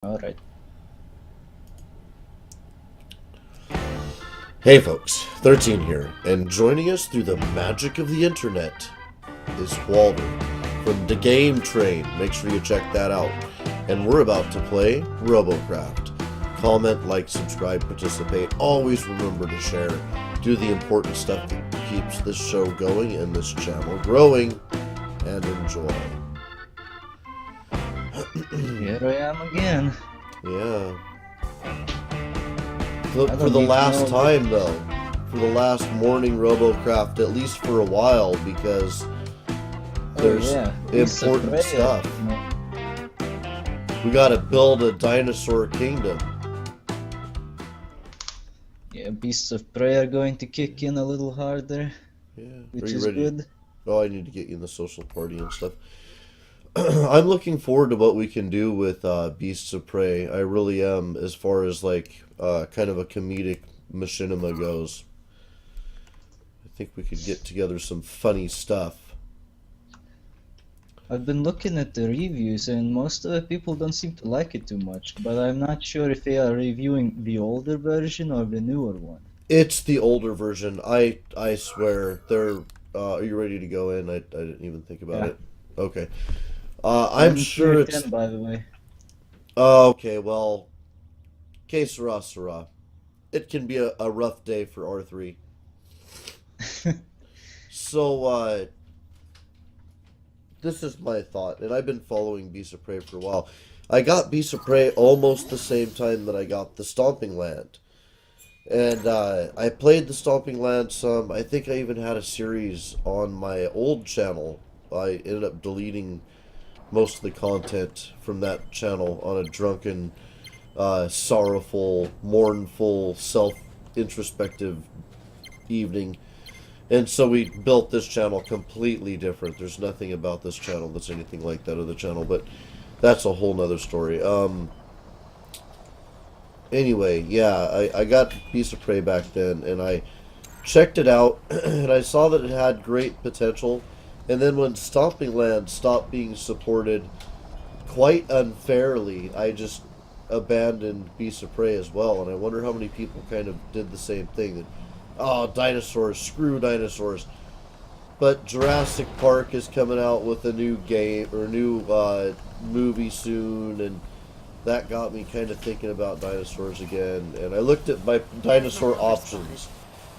Alright. Hey folks, 13 here, and joining us through the magic of the internet is Walter from the Game Train. Make sure you check that out. And we're about to play Robocraft. Comment, like, subscribe, participate. Always remember to share. Do the important stuff that keeps this show going and this channel growing. And enjoy. Here I am again. Yeah. For I the don't even last know. time, though. For the last morning Robocraft, at least for a while, because there's Piece of important bread. stuff. We gotta build a dinosaur kingdom. Yeah, beasts of prey are going to kick in a little harder, Yeah. which Are you is ready? good. Oh, I need to get you in the social party and stuff. I'm looking forward to what we can do with Beasts of Prey. I really am, as far as like kind of a comedic machinima goes. I think we could get together some funny stuff. I've been looking at the reviews and most of the people don't seem to like it too much, but I'm not sure if they are reviewing the older version or the newer one. It's the older version. I swear. They're. Are you ready to go in? I didn't even think about Yeah. it. Okay. I'm in sure tier it's. 10, by the way. Okay, well. Que sera, sera. It can be a rough day for R3. So, this is my thought, and I've been following Beast of Prey for a while. I got Beast of Prey almost the same time that I got the Stomping Land. And I played the Stomping Land some. I think I even had a series on my old channel. I ended up deleting most of the content from that channel on a drunken, sorrowful, mournful, self-introspective evening. And so we built this channel completely different. There's nothing about this channel that's anything like that other channel, but that's a whole nother story. Anyway, yeah, I got Beast of Prey back then, and I checked it out, and I saw that it had great potential. And then when Stomping Land stopped being supported quite unfairly, I just abandoned Beast of Prey as well. And I wonder how many people kind of did the same thing. That, oh, dinosaurs, screw dinosaurs. But Jurassic Park is coming out with a new game, or new movie soon, and that got me kind of thinking about dinosaurs again. And I looked at my dinosaur options,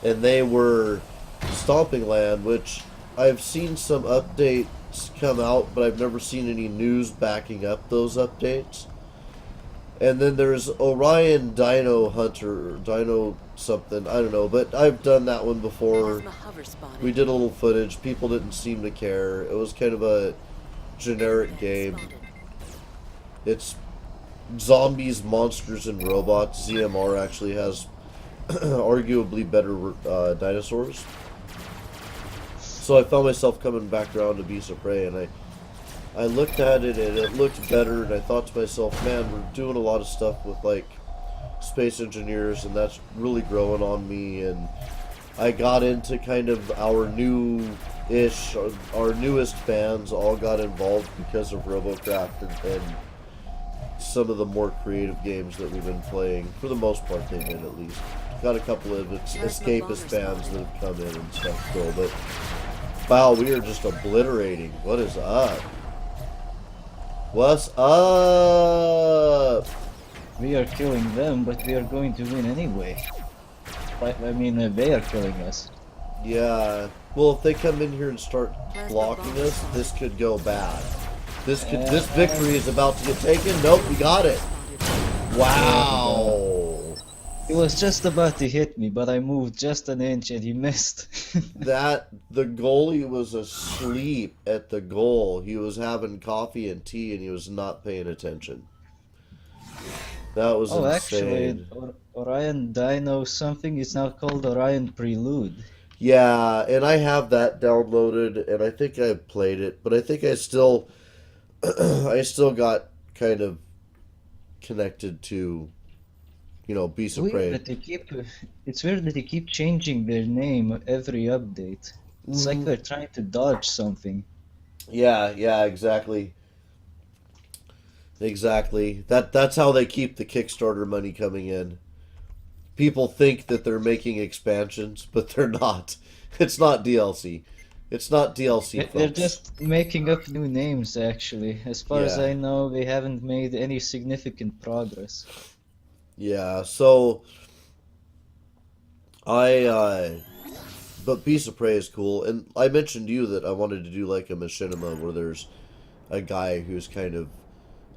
and they were Stomping Land, which I've seen some updates come out, but I've never seen any news backing up those updates. And then there's Orion Dino Hunter, or Dino something, I don't know, but I've done that one before. We did a little footage, people didn't seem to care. It was kind of a generic game. It's zombies, monsters, and robots. ZMR actually has arguably better dinosaurs. So I found myself coming back around to Beast of Prey, and I looked at it, and it looked better, and I thought to myself, man, we're doing a lot of stuff with, like, space engineers, and that's really growing on me, and I got into kind of our new-ish, our newest fans all got involved because of Robocraft and some of the more creative games that we've been playing. For the most part, they've been, at least. Got a couple of escapist fans that have come in and stuff still, but wow, we are just obliterating. What is up? What's up? We are killing them, but we are going to win anyway. I mean, they are killing us. Yeah. Well, if they come in here and start blocking us, this could go bad. This victory is about to get taken. Nope, we got it. Wow. He was just about to hit me, but I moved just an inch and he missed. The goalie was asleep at the goal. He was having coffee and tea, and he was not paying attention. That was insane. Actually, Orion Dino something is now called Orion Prelude. Yeah, and I have that downloaded, and I think I played it, but I think I still, I still got kind of connected to, you know, Beast of Prey. It's weird that they keep changing their name every update. It's like they're trying to dodge something. Yeah, exactly. Exactly. That's how they keep the Kickstarter money coming in. People think that they're making expansions, but they're not. It's not DLC. It's not DLC, They're folks. just making up new names, actually. As far as Yeah. I know, they haven't made any significant progress. Yeah. So I but Beast of Prey is cool, and I mentioned to you that I wanted to do like a machinima where there's a guy who's kind of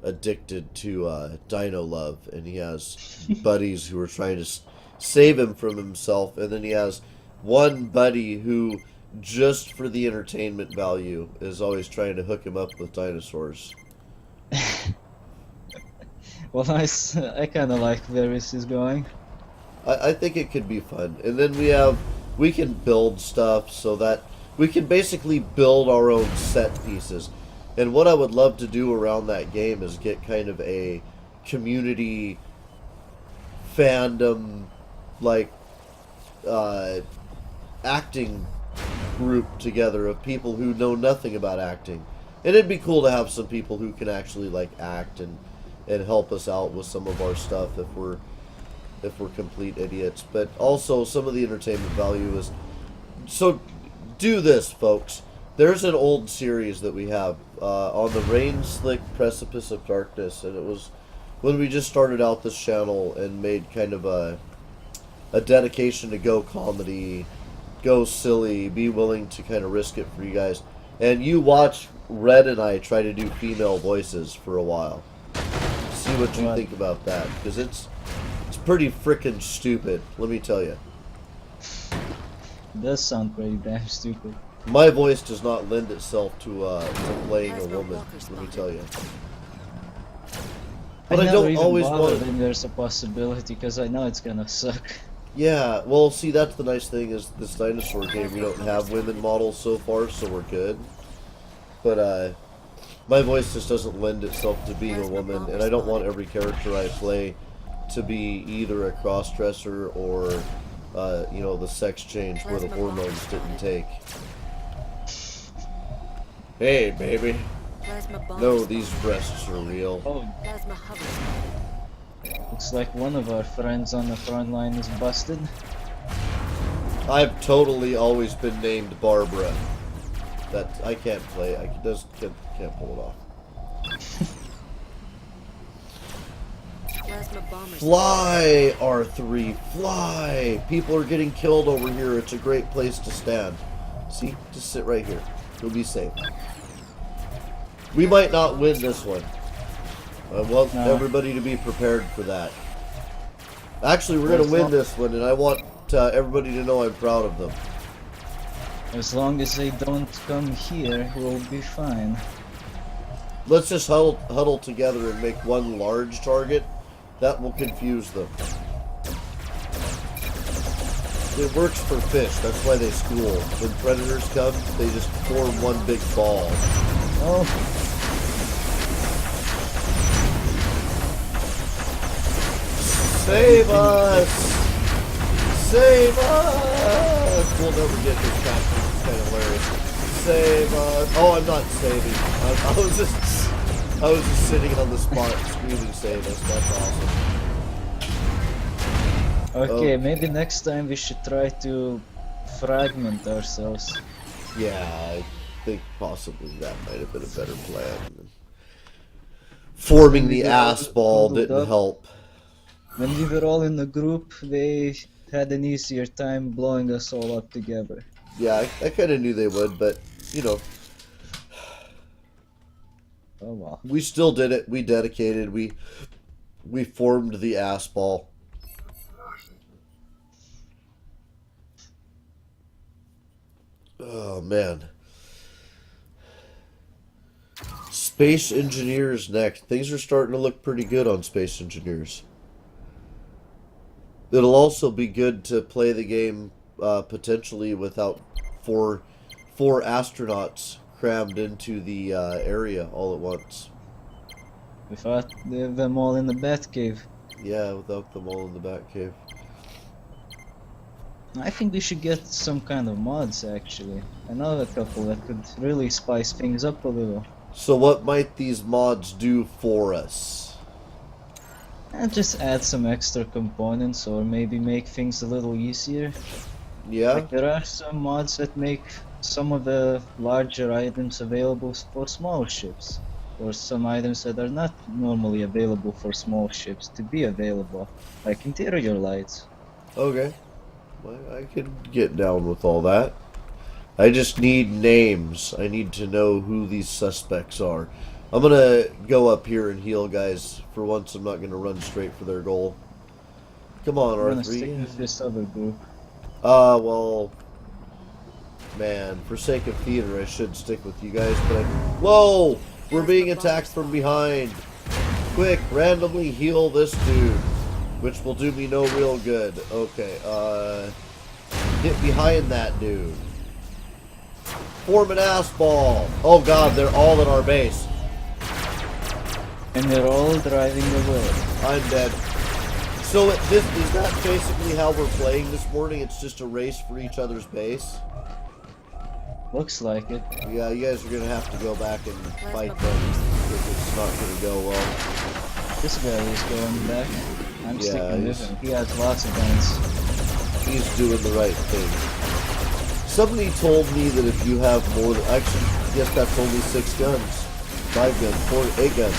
addicted to dino love, and he has buddies who are trying to save him from himself, and then he has one buddy who, just for the entertainment value, is always trying to hook him up with dinosaurs. Well, I kind of like where this is going. I think it could be fun, and then we can build stuff so that we can basically build our own set pieces. And what I would love to do around that game is get kind of a community fandom, like uh, acting group together of people who know nothing about acting. And it'd be cool to have some people who can actually like act and help us out with some of our stuff if we're complete idiots. But also some of the entertainment value is so do this, folks. There's an old series that we have on the Rain Slick Precipice of Darkness, and it was when we just started out this channel and made kind of a dedication to go comedy, go silly, be willing to kind of risk it for you guys. And you watch Red and I try to do female voices for a while. See what you What? think about that, because it's pretty frickin' stupid, let me tell you. It does sound pretty damn stupid. My voice does not lend itself to playing a woman, let me tell you. But I never don't even always bother want to. when there's a possibility, because I know it's gonna suck. Yeah, well, see, that's the nice thing is this dinosaur game, we don't have women models so far, so we're good. But my voice just doesn't lend itself to being a woman, and I don't want every character I play to be either a cross-dresser or, you know, the sex change where the hormones didn't take. Hey, baby. No, these breasts are real. Oh, looks like one of our friends on the front line is busted. I've totally always been named Barbara. That I can't play. I just can't pull it off. Fly, R3, fly! People are getting killed over here. It's a great place to stand. See? Just sit right here. You'll be safe. We might not win this one. I want everybody to be prepared for that. Actually, we're going to win this one, and I want everybody to know I'm proud of them. As long as they don't come here, we'll be fine. Let's just huddle together and make one large target. That will confuse them. It works for fish. That's why they school. When predators come, they just form one big ball. Oh, Save us! Save us! We'll never get this captain. It's kind of hilarious. Save us! Oh, I'm not saving. I was just sitting on the spot screaming "Save us!" That's awesome. okay, maybe next time we should try to fragment ourselves. Yeah, I think possibly that might have been a better plan. Forming the ass ball didn't help. When we were all in the group, they had an easier time blowing us all up together. Yeah, I kind of knew they would, but, you know. Oh well. We still did it. We dedicated. We formed the ass ball. Oh, man. Space Engineers next. Things are starting to look pretty good on Space Engineers. It'll also be good to play the game potentially without four astronauts crammed into the area all at once. Without them all in the Batcave. Yeah, without them all in the Batcave. I think we should get some kind of mods actually. I know a couple that could really spice things up a little. So what might these mods do for us? And just add some extra components or maybe make things a little easier. Yeah? Like there are some mods that make some of the larger items available for small ships, or some items that are not normally available for small ships to be available, like interior lights. Okay. Well, I can get down with all that. I just need names. I need to know who these suspects are. I'm gonna go up here and heal, guys. For once, I'm not gonna run straight for their goal. Come on, I'm gonna stick R3. with this other group. Well, man, for sake of theater, I should stick with you guys, but Whoa! We're being attacked from behind. Quick, randomly heal this dude, which will do me no real good. Okay, get behind that dude. Form an ass ball. Oh god, they're all at our base. And they're all driving away. I'm dead. So is that basically how we're playing this morning? It's just a race for each other's base? Looks like it. Yeah, you guys are going to have to go back and fight them if it's not going to go well. This guy is going back. I'm Yeah, sticking with him. He has lots of guns. He's doing the right thing. Somebody told me that if you have more than... Actually, yes, that's only 6 guns. 5 guns, 8 guns.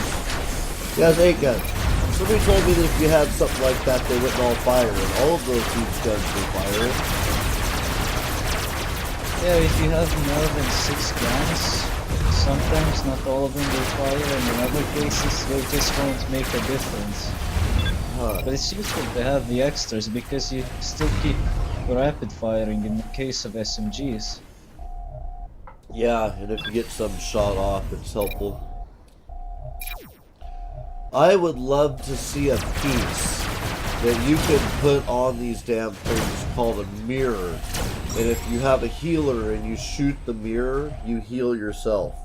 He has 8 guns. Somebody told me that if you had something like that, they wouldn't all fire, and all of those huge guns will fire. Yeah, if you have more than 6 guns, sometimes not all of them will fire, and in other cases they just won't make a difference. Huh. But it's useful to have the extras because you still keep rapid firing in the case of SMGs. Yeah, and if you get some shot off, it's helpful. I would love to see a piece that you can put on these damn things called a mirror. And if you have a healer and you shoot the mirror, you heal yourself.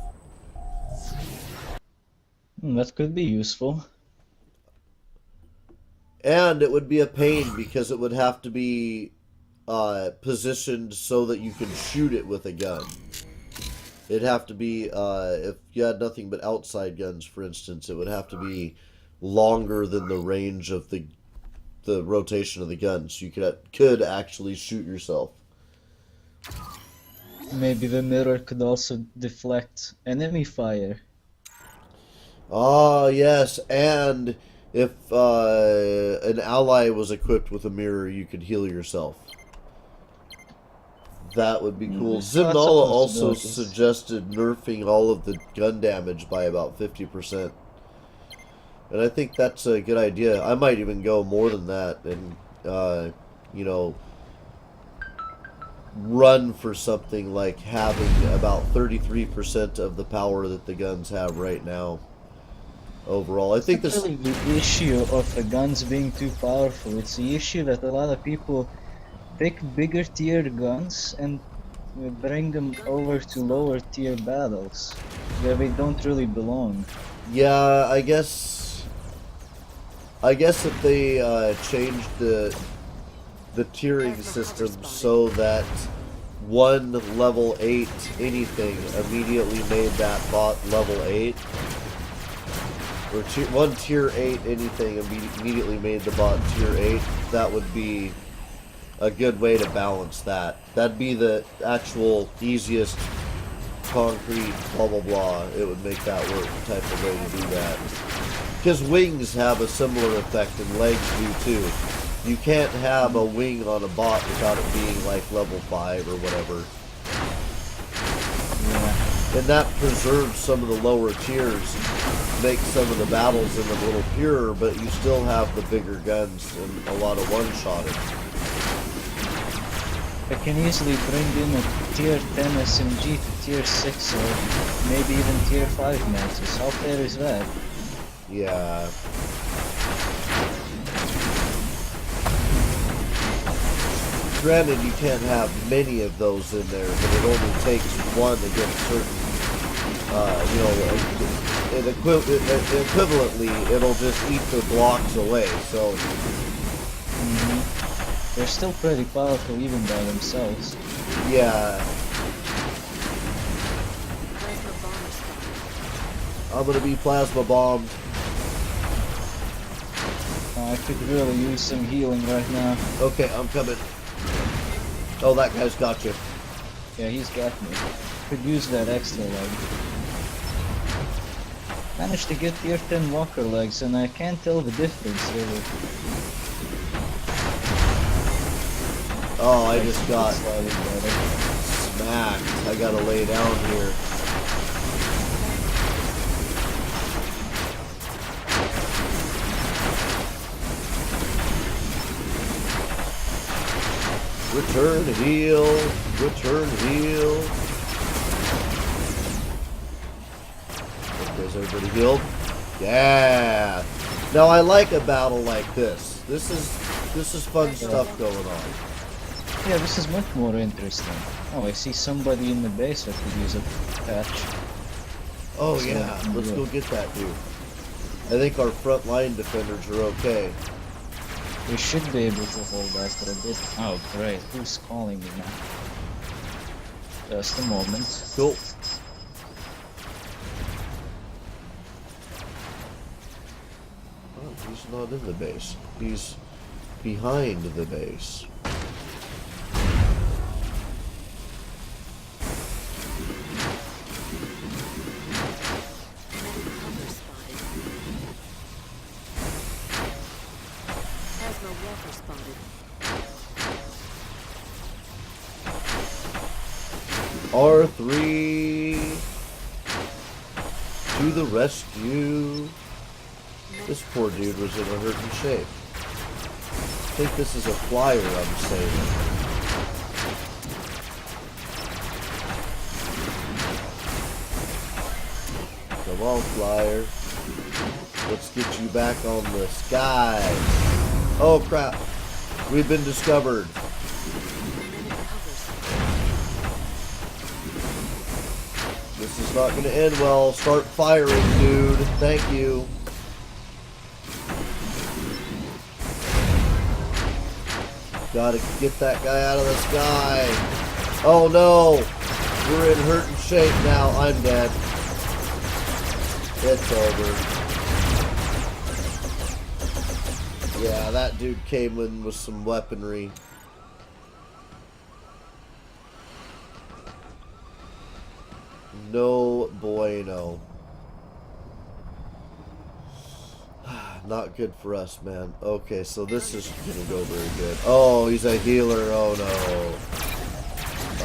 That could be useful. And it would be a pain because it would have to be positioned so that you can shoot it with a gun. It'd have to be, if you had nothing but outside guns, for instance, it would have to be longer than the range of the rotation of the gun, so you could actually shoot yourself. Maybe the mirror could also deflect enemy fire. Ah, yes, and if an ally was equipped with a mirror, you could heal yourself. That would be cool. There's lots of Zimnala also possibilities. suggested nerfing all of the gun damage by about 50%. And I think that's a good idea. I might even go more than that and, you know, run for something like having about 33% of the power that the guns have right now. Overall, I think It's this... not really the issue of the guns being too powerful. It's the issue that a lot of people take bigger tier guns and bring them over to lower tier battles where they don't really belong. Yeah, I guess if they changed the tiering system so that one level 8 anything immediately made that bot level 8, or one tier 8 anything immediately made the bot tier 8, that would be a good way to balance that. That'd be the actual easiest concrete blah blah blah. It would make that work type of way to do that. Because wings have a similar effect and legs do too. You can't have a wing on a bot without it being like level 5 or whatever. Yeah. And that preserves some of the lower tiers, makes some of the battles in them a little purer, but you still have the bigger guns and a lot of one-shotting. I can easily bring in a tier 10 SMG to tier 6 or maybe even tier 5 matches. How fair is that? Yeah. Granted, you can't have many of those in there, but it only takes one against certain, you know, equivalently, it'll just eat the blocks away, so... They're still pretty powerful even by themselves. Yeah. I'm gonna be plasma bombed. I could really use some healing right now. Okay, I'm coming. Oh, that guy's got you. Yeah, he's got me. Could use that extra leg. Managed to get tier 10 walker legs and I can't tell the difference really. Oh, I just got Slightly better. smacked. I gotta lay down here. Return heal. Return heal. Okay, is everybody healed? Yeah. Now I like a battle like this. This is fun stuff going on. Yeah, this is much more interesting. Oh, I see somebody in the base that could use a patch. Oh So, yeah, let's go get that dude. I think our front line defenders are okay. We should be able to hold that for a bit. Oh, great. Who's calling me now? Just a moment. Cool. Oh, he's not in the base. He's behind the base. R3 to the rescue. This poor dude was in a hurting shape. I think this is a flyer I'm saving. Come on, flyer. Let's get you back on the sky. Oh crap. We've been discovered. This is not going to end well. Start firing, dude. Thank you. Gotta get that guy out of the sky. Oh no. We're in hurting shape now. I'm dead. It's over. Yeah, that dude came in with some weaponry. No bueno. Not good for us, man. Okay, so this is gonna go very good. Oh, he's a healer. Oh no.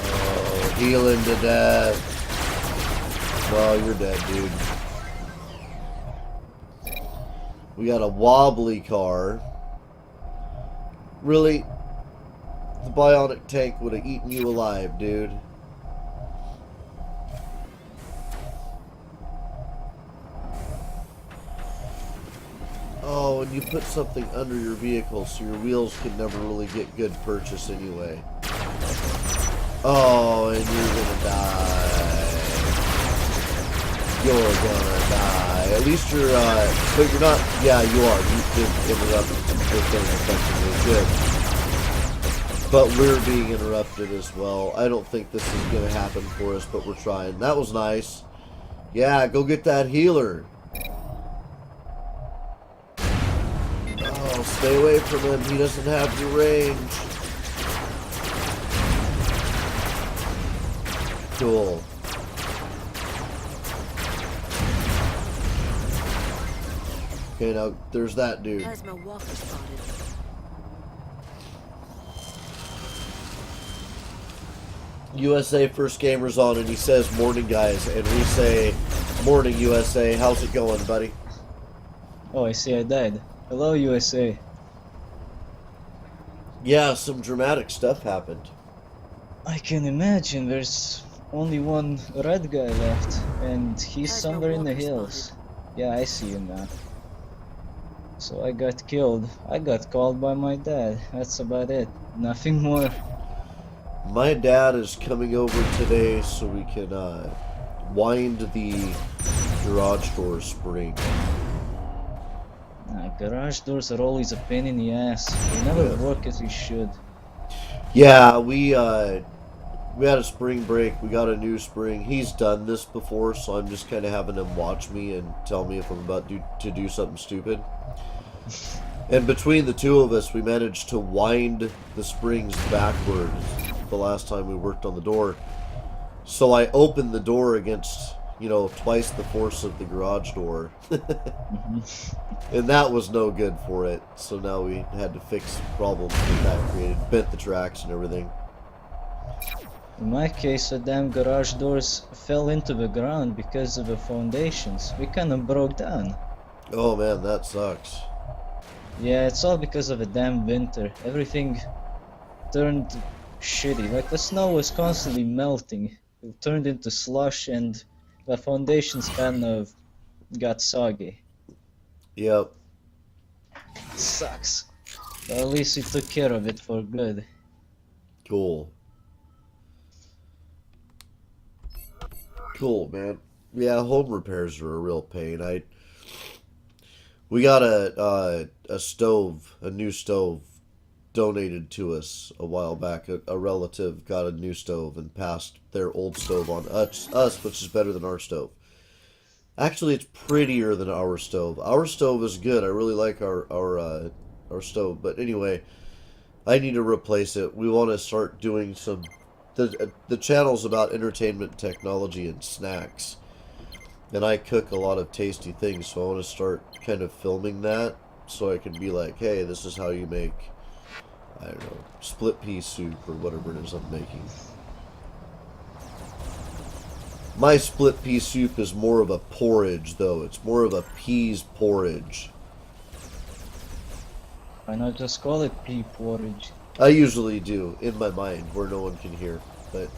Oh, healing to death. Well, you're dead, dude. We got a wobbly car. Really? The bionic tank would have eaten you alive, dude. Oh, and you put something under your vehicle so your wheels can never really get good purchase anyway. Oh, and you're gonna die. You're gonna die. At least you're, but you're not, yeah, you are. You did interrupt the thing effectively. Good. But we're being interrupted as well. I don't think this is gonna happen for us, but we're trying. That was nice. Yeah, go get that healer. Stay away from him. He doesn't have your range. Cool. Okay, now there's that dude. USA First Gamer's on and he says, "Morning, guys." And we say, "Morning, USA. How's it going, buddy?" Oh, I see I died. Hello, USA. Yeah, some dramatic stuff happened. I can imagine. There's only one red guy left, and he's somewhere in the hills. Yeah, I see him now. So I got killed. I got called by my dad. That's about it. Nothing more. My dad is coming over today so we can wind the garage door spring. Garage doors are always a pain in the ass. They never work as they should. Yeah, we We had a spring break. We got a new spring. He's done this before, so I'm just kind of having him watch me and tell me if I'm about to do something stupid. And between the two of us, we managed to wind the springs backwards the last time we worked on the door. So I opened the door against, twice the force of the garage door. And that was no good for it. So now we had to fix problems that created. Bent the tracks and everything. In my case, the damn garage doors fell into the ground because of the foundations. We kind of broke down. Oh man, that sucks. Yeah, it's all because of the damn winter. Everything turned shitty. Like the snow was constantly melting. It turned into slush and the foundations kind of got soggy. Yep. It sucks. But at least we took care of it for good. Cool. Cool, man. Yeah, home repairs are a real pain. We got a stove, a new stove, donated to us a while back. A relative got a new stove and passed their old stove on us, which is better than our stove. Actually, it's prettier than our stove. Our stove is good. I really like our stove. But anyway, I need to replace it. We want to start doing some. The channel's about entertainment, technology, and snacks. And I cook a lot of tasty things, so I want to start kind of filming that so I can be like, hey, this is how you make, I don't know, split pea soup or whatever it is I'm making. My split pea soup is more of a porridge, though. It's more of a peas porridge. Why not just call it pea porridge? I usually do, in my mind, where no one can hear. But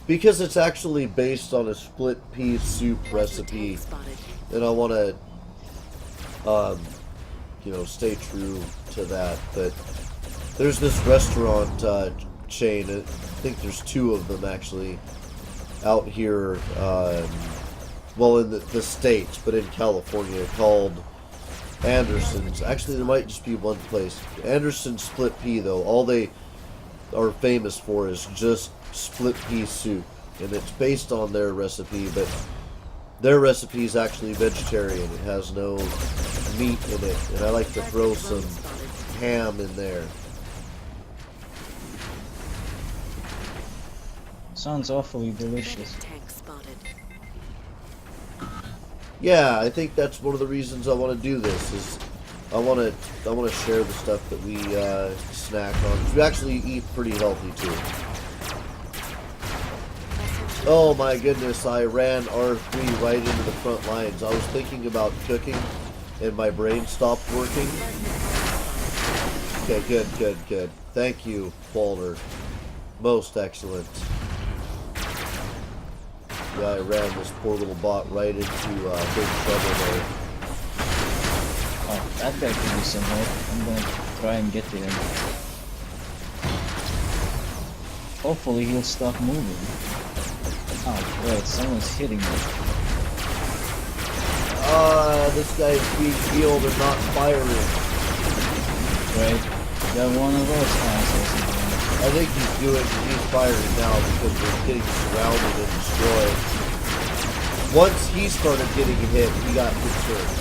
because it's actually based on a split pea soup recipe, and I want to, stay true to that. But there's this restaurant chain. I think there's two of them actually out here. In the States, but in California, called Anderson's. Actually, there might just be one place. Anderson's split pea, though. All they are famous for is just split pea soup, and it's based on their recipe, but their recipe is actually vegetarian. It has no meat in it, and I like to throw some ham in there. Sounds awfully delicious. Yeah, I think that's one of the reasons I want to do this. Is I want to share the stuff that we snack on. We actually eat pretty healthy too. Oh my goodness, I ran R3 right into the front lines. I was thinking about cooking and my brain stopped working. Okay, good. Thank you, Walter. Most excellent. Yeah, I ran this poor little bot right into big trouble there. Oh, that guy could be some help. I'm gonna try and get to him. Hopefully he'll stop moving. Oh great, someone's hitting me. This guy's being healed and not firing. Great. Got one of those assholes. I think he's firing now because we're getting surrounded and destroyed. Once he started getting hit, he got concerned.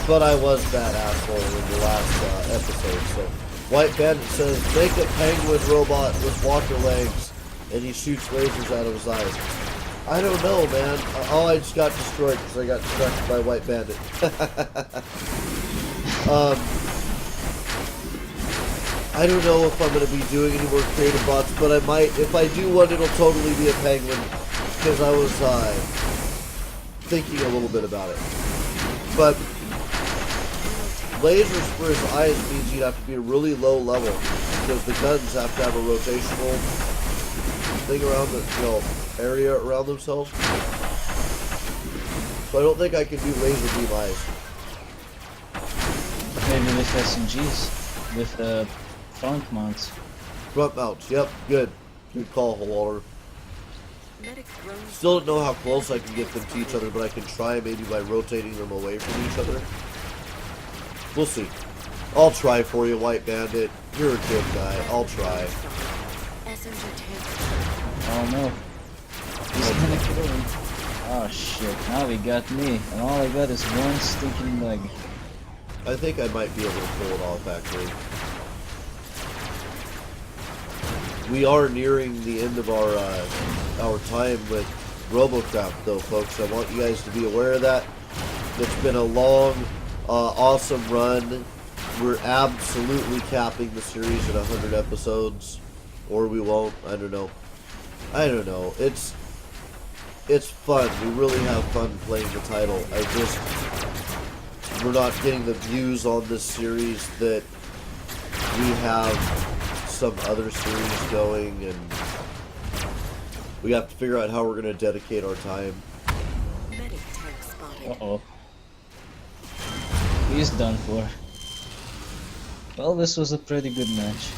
But I was that asshole in the last episode, so. White Bandit says, make a penguin robot with walker legs, and he shoots lasers out of his eyes. I don't know, man. I just got destroyed because I got distracted by White Bandit. I don't know if I'm going to be doing any more creative bots, but I might. If I do one, it'll totally be a penguin, because I was thinking a little bit about it. But lasers for his eyes means you'd have to be a really low level, because the guns have to have a rotational thing around the area around themselves. So I don't think I can do laser beam eyes. Maybe with SMGs, with front mounts. Front mounts, yep, good. Good call, Walter. Still don't know how close I can get them to each other, but I can try maybe by rotating them away from each other. We'll see. I'll try for you, White Bandit. You're a good guy. I'll try. Oh no. He's gonna kill me. Oh shit, now he got me. And all I got is one stinking leg. I think I might be able to pull it off, actually. We are nearing the end of our time with Robocraft, though, folks. I want you guys to be aware of that. It's been a long, awesome run. We're absolutely capping the series at 100 episodes. Or we won't. I don't know. It's fun. We really have fun playing the title. We're not getting the views on this series that we have some other series going, and we have to figure out how we're going to dedicate our time. Uh-oh. He's done for. Well, this was a pretty good match.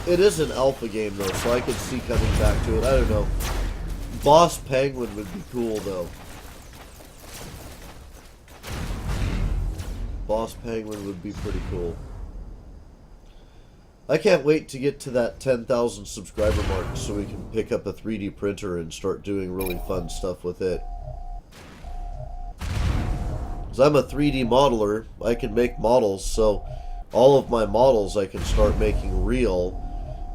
It is an alpha game, though, so I could see coming back to it. I don't know. Boss Penguin would be cool, though. Boss Penguin would be pretty cool. I can't wait to get to that 10,000 subscriber mark so we can pick up a 3D printer and start doing really fun stuff with it. Because I'm a 3D modeler, I can make models, so all of my models I can start making real.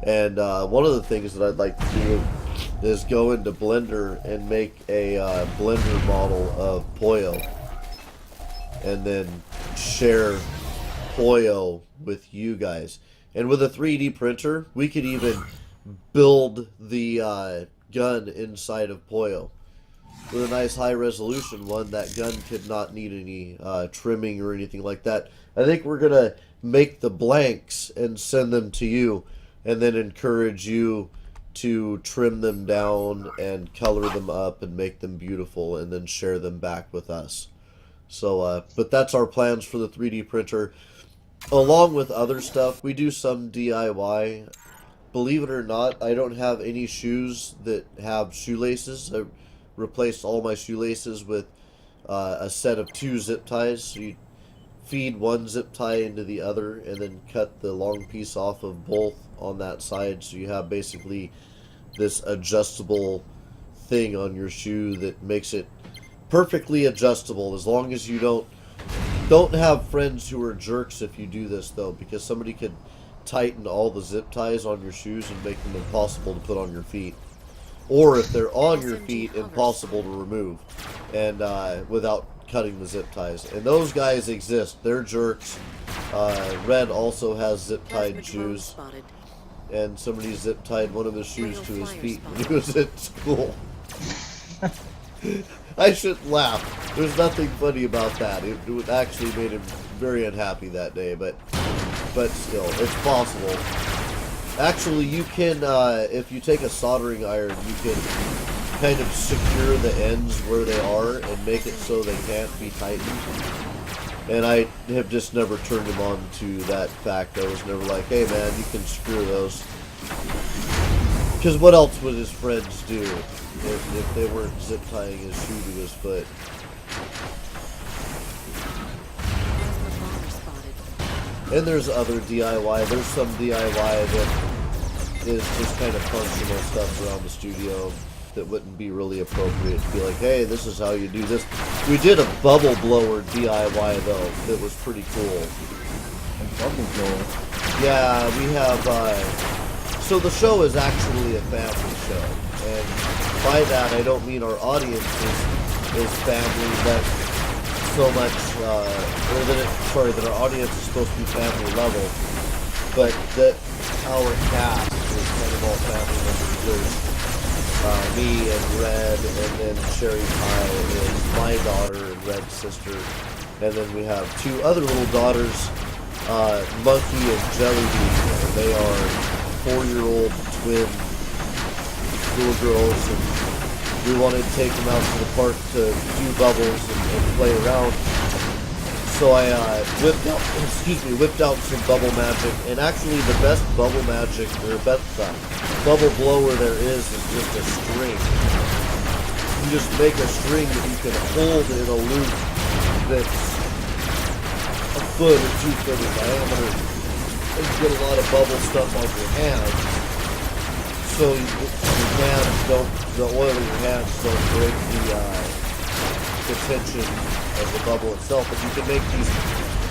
And one of the things that I'd like to do is go into Blender and make a Blender model of Poyo. And then share Poyo with you guys. And with a 3D printer, we could even build the gun inside of Poyo. With a nice high resolution one, that gun could not need any trimming or anything like that. I think we're going to make the blanks and send them to you, and then encourage you to trim them down and color them up and make them beautiful, and then share them back with us. So, but that's our plans for the 3D printer. Along with other stuff, we do some DIY. Believe it or not, I don't have any shoes that have shoelaces. I replaced all my shoelaces with a set of 2 zip ties. So you feed one zip tie into the other and then cut the long piece off of both on that side. So you have basically this adjustable thing on your shoe that makes it perfectly adjustable, as long as you don't have friends who are jerks if you do this, though, because somebody could tighten all the zip ties on your shoes and make them impossible to put on your feet. Or if they're on your feet, impossible to remove, and without cutting the zip ties. And those guys exist. They're jerks. Red also has zip-tied shoes. And somebody zip-tied one of his shoes to his feet when he was at school. I shouldn't laugh. There's nothing funny about that. It actually made him very unhappy that day, but still, it's possible. Actually, you can, if you take a soldering iron, you can kind of secure the ends where they are and make it so they can't be tightened. And I have just never turned him on to that fact. I was never like, hey man, you can screw those. Because what else would his friends do if they weren't zip tying his shoe to his foot? And there's other DIY. There's some DIY that is just kind of functional stuff around the studio that wouldn't be really appropriate to be like, hey, this is how you do this. We did a bubble blower DIY, though, that was pretty cool. A bubble blower? Yeah, we have, so the show is actually a family show. And by that, I don't mean our audience is family, but so much, that our audience is supposed to be family level, but that our cast is kind of all family members. There's me and Red, and then Sherry Pie is my daughter and Red's sister, and then we have 2 other little daughters, Monkey and Jellybean. They are 4-year-old twin little girls, and we wanted to take them out to the park to do bubbles and play around. So I whipped out some bubble magic, and actually the best bubble magic, or best bubble blower there is just a string. You just make a string that you can hold in a loop that's foot or 2 foot in diameter, and you get a lot of bubble stuff on your hands. So the oil in your hands don't break the tension of the bubble itself. But you can make these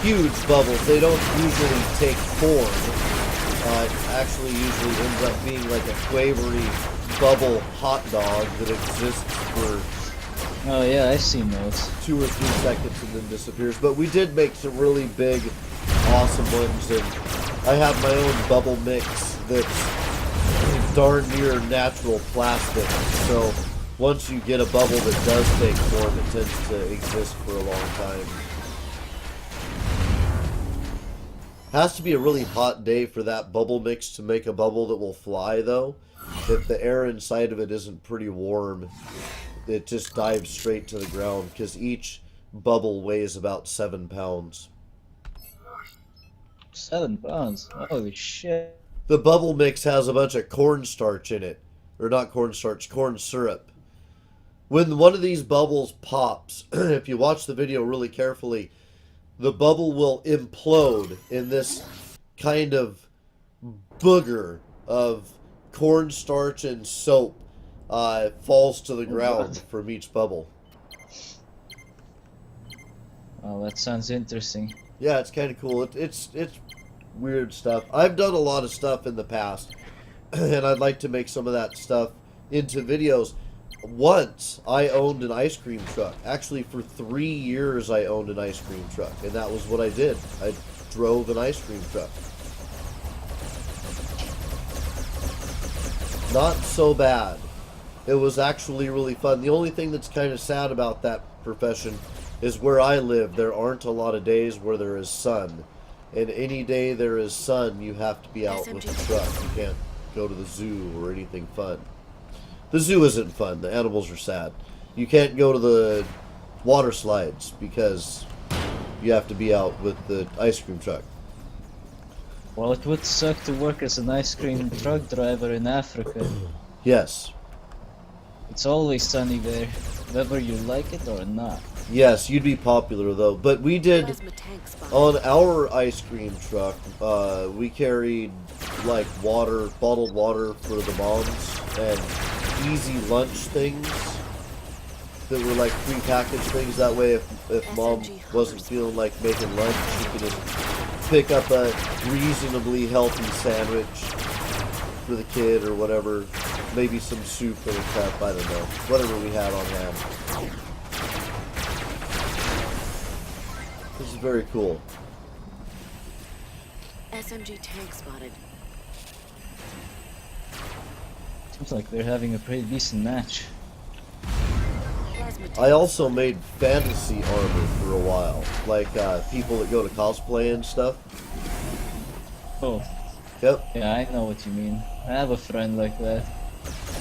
huge bubbles. They don't usually take form. It actually usually ends up being like a quavery bubble hot dog that exists for Oh yeah, I've seen those. 2 or 3 seconds and then disappears. But we did make some really big, awesome ones, and I have my own bubble mix that's darn near natural plastic. So once you get a bubble that does take form, it tends to exist for a long time. Has to be a really hot day for that bubble mix to make a bubble that will fly, though. If the air inside of it isn't pretty warm, it just dives straight to the ground, because each bubble weighs about 7 pounds. 7 pounds? Holy shit. The bubble mix has a bunch of cornstarch in it. Or not cornstarch, corn syrup. When one of these bubbles pops, if you watch the video really carefully, the bubble will implode in this kind of booger of cornstarch and soap falls to the ground from each bubble. Oh, that sounds interesting. Yeah, it's kind of cool. It's weird stuff. I've done a lot of stuff in the past, and I'd like to make some of that stuff into videos. Once I owned an ice cream truck. Actually, for 3 years I owned an ice cream truck, and that was what I did. I drove an ice cream truck. Not so bad. It was actually really fun. The only thing that's kind of sad about that profession is where I live, there aren't a lot of days where there is sun. And any day there is sun, you have to be out with the truck. You can't go to the zoo or anything fun. The zoo isn't fun. The animals are sad. You can't go to the water slides because you have to be out with the ice cream truck. Well, it would suck to work as an ice cream truck driver in Africa. Yes. It's always sunny there, whether you like it or not. Yes, you'd be popular though. But we did, on our ice cream truck, we carried like water, bottled water for the moms, and easy lunch things that were like pre-packaged things. That way if mom wasn't feeling like making lunch, she could just pick up a reasonably healthy sandwich for the kid or whatever. Maybe some soup and a cup, I don't know. Whatever we had on hand. This is very cool. SMG tank spotted. Seems like they're having a pretty decent match. I also made fantasy armor for a while. Like people that go to cosplay and stuff. Oh. Yep. Yeah, I know what you mean. I have a friend like that.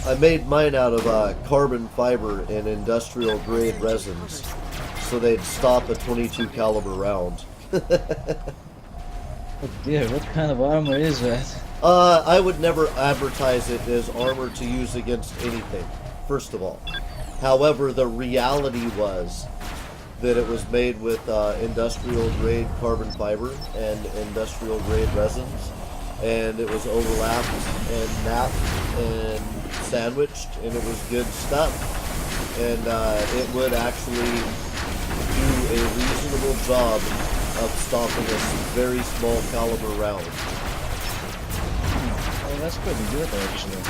I made mine out of carbon fiber and industrial grade resins, so they'd stop a 22 caliber round. Oh dear, what kind of armor is that? I would never advertise it as armor to use against anything, first of all. However, the reality was that it was made with industrial grade carbon fiber and industrial grade resins, and it was overlapped and napped and sandwiched, and it was good stuff. And it would actually do a reasonable job of stopping a very small caliber round. Oh, that's pretty good actually.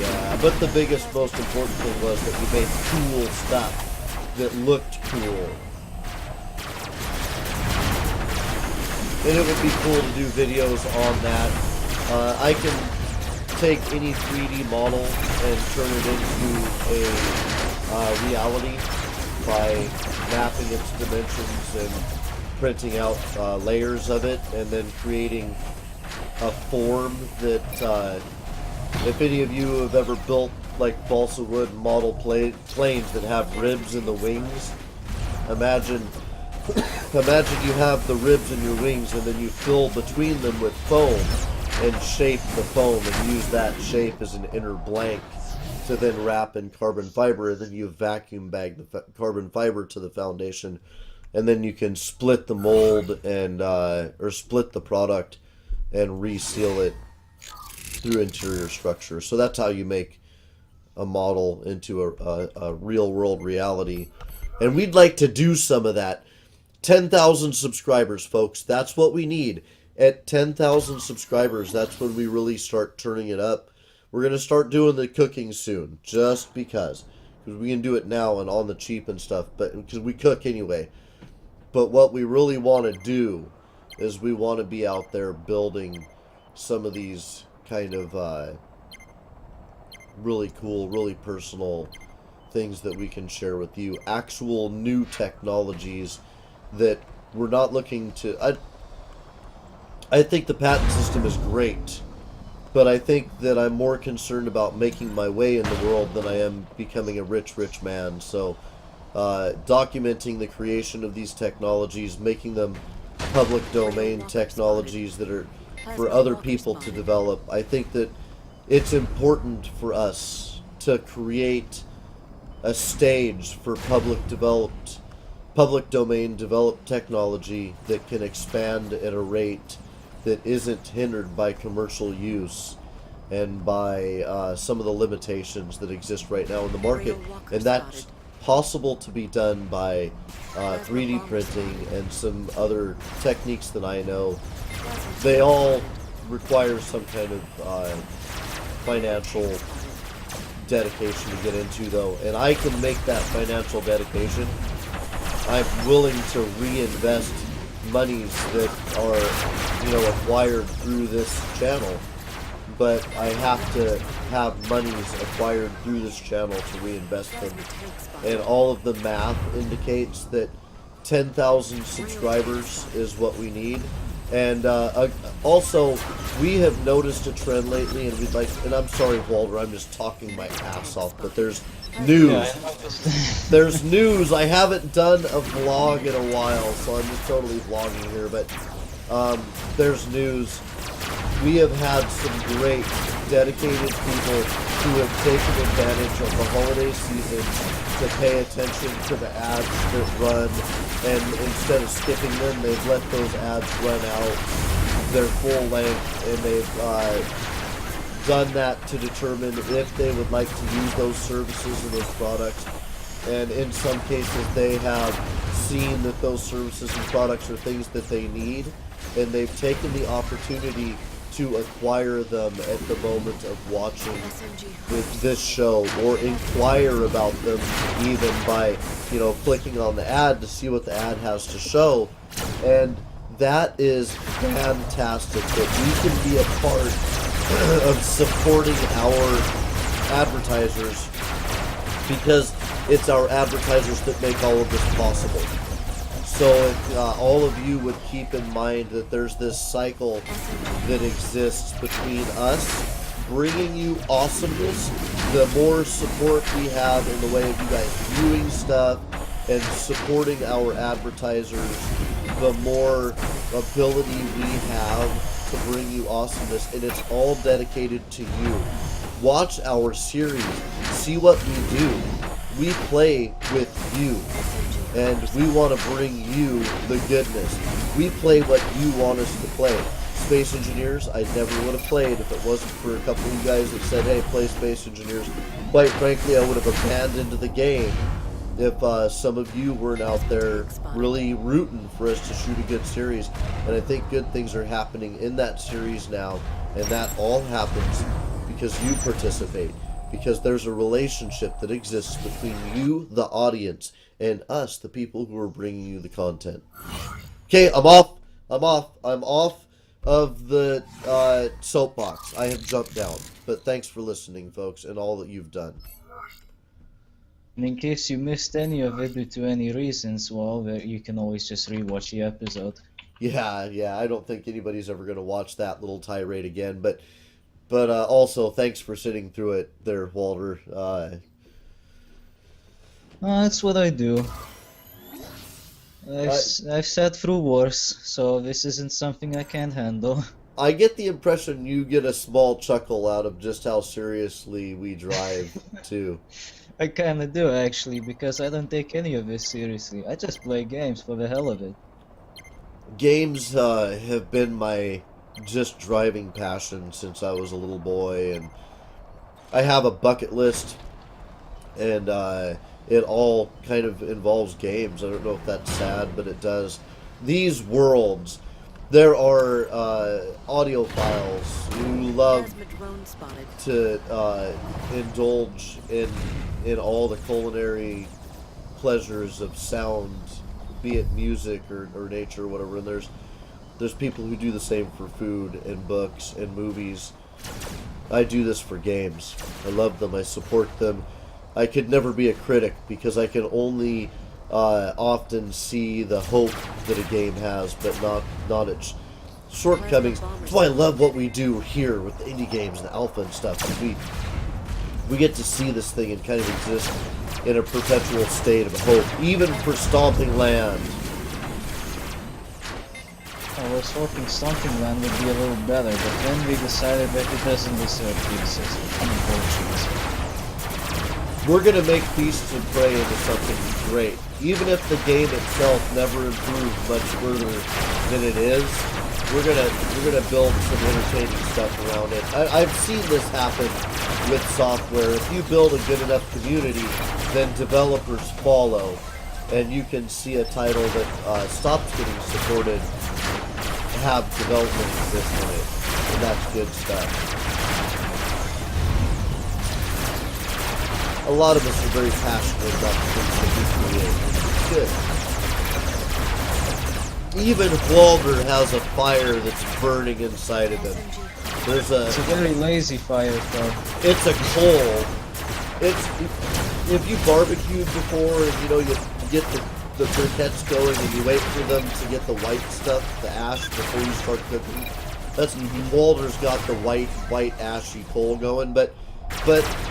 Yeah, but the biggest, most important thing was that we made cool stuff that looked cool. And it would be cool to do videos on that. I can take any 3D model and turn it into a reality by mapping its dimensions and printing out layers of it, and then creating a form that, if any of you have ever built like balsa wood model planes that have ribs in the wings, imagine you have the ribs in your wings, and then you fill between them with foam and shape the foam and use that shape as an inner blank to then wrap in carbon fiber, and then you vacuum bag the carbon fiber to the foundation and then you can split the mold and or split the product and reseal it through interior structure. So that's how you make a model into a real world reality. And we'd like to do some of that. 10,000 subscribers, folks. That's what we need. At 10,000 subscribers, that's when we really start turning it up. We're going to start doing the cooking soon, just because we can do it now and on the cheap and stuff, but because we cook anyway. But what we really want to do is we want to be out there building some of these kind of really cool, really personal things that we can share with you. Actual new technologies that we're not looking to... I think the patent system is great, but I think that I'm more concerned about making my way in the world than I am becoming a rich man. So documenting the creation of these technologies, making them public domain technologies that are for other people to develop. I think that it's important for us to create a stage for public domain developed technology that can expand at a rate that isn't hindered by commercial use and by some of the limitations that exist right now in the market. And that's possible to be done by 3D printing and some other techniques that I know. They all require some kind of financial dedication to get into, though, and I can make that financial dedication. I'm willing to reinvest monies that are, acquired through this channel, but I have to have monies acquired through this channel to reinvest them. And all of the math indicates that 10,000 subscribers is what we need. And also, we have noticed a trend lately, and we'd like, and I'm sorry, Walter, I'm just talking my ass off, but there's news. There's news. I haven't done a vlog in a while, so I'm just totally vlogging here, but there's news. We have had some great, dedicated people who have taken advantage of the holiday season to pay attention to the ads that run, and instead of skipping them, they've let those ads run out their full length, and they've done that to determine if they would like to use those services and those products. And in some cases, they have seen that those services and products are things that they need, and they've taken the opportunity to acquire them at the moment of watching this show, or inquire about them even by, clicking on the ad to see what the ad has to show. And that is fantastic, that we can be a part of supporting our advertisers, because it's our advertisers that make all of this possible. So if all of you would keep in mind that there's this cycle that exists between us bringing you awesomeness, the more support we have in the way of you guys viewing stuff and supporting our advertisers, the more ability we have to bring you awesomeness, and it's all dedicated to you. Watch our series, see what we do. We play with you, and we want to bring you the goodness. We play what you want us to play. Space Engineers, I never would have played if it wasn't for a couple of you guys that said, hey, play Space Engineers. Quite frankly, I would have abandoned the game if some of you weren't out there really rooting for us to shoot a good series. And I think good things are happening in that series now, and that all happens because you participate. Because there's a relationship that exists between you, the audience, and us, the people who are bringing you the content. Okay, I'm off of the soapbox. I have jumped down. But thanks for listening, folks, and all that you've done. And in case you missed any of it due to any reasons, well, you can always just rewatch the episode. Yeah, I don't think anybody's ever going to watch that little tirade again, but also, thanks for sitting through it there, Walter. That's what I do. I've sat through worse, so this isn't something I can't handle. I get the impression you get a small chuckle out of just how seriously we drive, too. I kinda do actually, because I don't take any of this seriously. I just play games for the hell of it. Games have been my just driving passion since I was a little boy, and I have a bucket list, and it all kind of involves games. I don't know if that's sad, but it does. These worlds, there are audiophiles who love Plasma drone spotted. to indulge in all the culinary pleasures of sound, be it music or nature or whatever. And there's people who do the same for food and books and movies. I do this for games. I love them. I support them. I could never be a critic because I can only often see the hope that a game has, but not its shortcomings. That's why I love what we do here with the indie games and the alpha and stuff. We get to see this thing and kind of exist in a perpetual state of hope, even for Stomping Land. I was hoping Stomping Land would be a little better, but then we decided that it doesn't deserve to exist. Unfortunately. We're gonna make Feast and Prey into something great. Even if the game itself never improved much further than it is, we're gonna build some entertaining stuff around it. I've seen this happen with software. If you build a good enough community, then developers follow, and you can see a title that stops getting supported have development exist in it, and that's good stuff. A lot of us are very passionate about the things that we create. It's good. Even Walter has a fire that's burning inside of him. It's a very lazy fire though. It's a coal. If you barbecued before and you get the briquettes going and you wait for them to get the white stuff, the ash, before you start cooking. That's Walter's got the white ashy coal going, but